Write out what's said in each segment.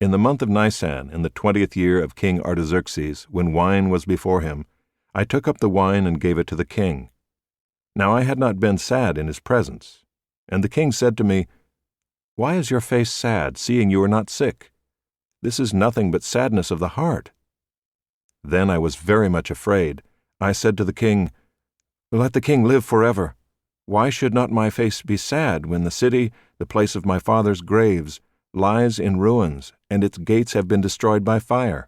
In the month of Nisan, in the 20th year of King Artaxerxes, when wine was before him, I took up the wine and gave it to the king. Now I had not been sad in his presence. And the king said to me, "Why is your face sad, seeing you are not sick? This is nothing but sadness of the heart." Then I was very much afraid. I said to the king, "Let the king live forever. Why should not my face be sad when the city, the place of my father's graves, lies in ruins, and its gates have been destroyed by fire?"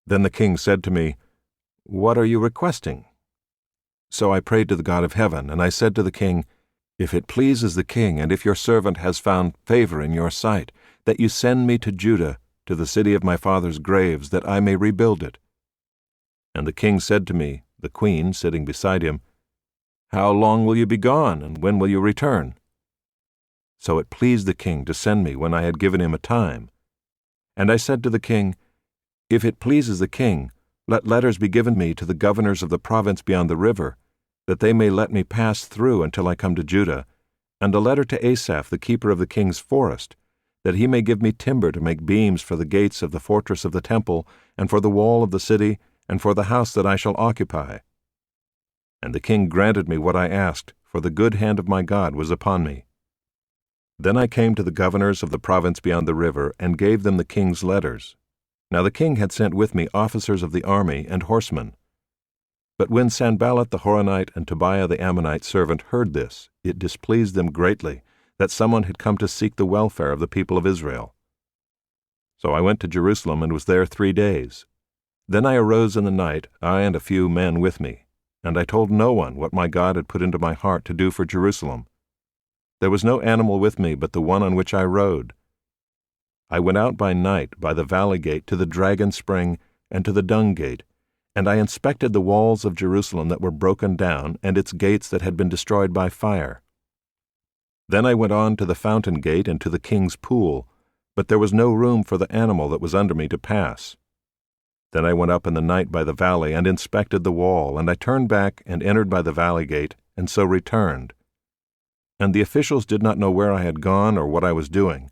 Then the king said to me, "What are you requesting?" So I prayed to the God of heaven, and I said to the king, "If it pleases the king, and if your servant has found favor in your sight, that you send me to Judah, to the city of my father's graves, that I may rebuild it." And the king said to me, the queen sitting beside him, "How long will you be gone, and when will you return?" So it pleased the king to send me when I had given him a time. And I said to the king, "If it pleases the king, let letters be given me to the governors of the province beyond the river, that they may let me pass through until I come to Judah, and a letter to Asaph, the keeper of the king's forest, that he may give me timber to make beams for the gates of the fortress of the temple, and for the wall of the city, and for the house that I shall occupy." And the king granted me what I asked, for the good hand of my God was upon me. Then I came to the governors of the province beyond the river, and gave them the king's letters. Now the king had sent with me officers of the army and horsemen. But when Sanballat the Horonite and Tobiah the Ammonite servant heard this, it displeased them greatly that someone had come to seek the welfare of the people of Israel. So I went to Jerusalem and was there 3 days. Then I arose in the night, I and a few men with me, and I told no one what my God had put into my heart to do for Jerusalem. There was no animal with me but the one on which I rode. I went out by night by the valley gate to the dragon spring and to the dung gate, and I inspected the walls of Jerusalem that were broken down and its gates that had been destroyed by fire. Then I went on to the fountain gate and to the king's pool, but there was no room for the animal that was under me to pass. Then I went up in the night by the valley and inspected the wall, and I turned back and entered by the valley gate, and so returned. And the officials did not know where I had gone or what I was doing,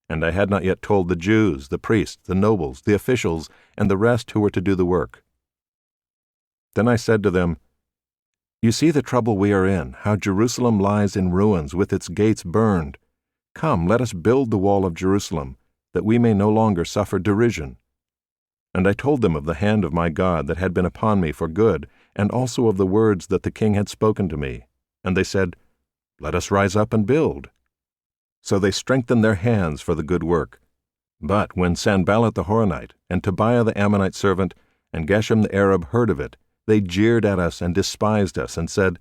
and I had not yet told the Jews, the priests, the nobles, the officials, and the rest who were to do the work. Then I said to them, "You see the trouble we are in, how Jerusalem lies in ruins with its gates burned. Come, let us build the wall of Jerusalem, that we may no longer suffer derision." And I told them of the hand of my God that had been upon me for good, and also of the words that the king had spoken to me. And they said, "Let us rise up and build." So they strengthened their hands for the good work. But when Sanballat the Horonite, and Tobiah the Ammonite servant, and Geshem the Arab heard of it, they jeered at us and despised us, and said,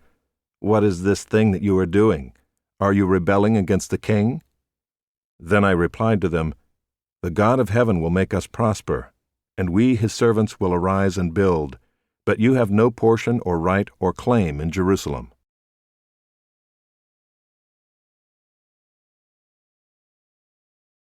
"What is this thing that you are doing? Are you rebelling against the king?" Then I replied to them, "The God of heaven will make us prosper, and we his servants will arise and build, but you have no portion or right or claim in Jerusalem."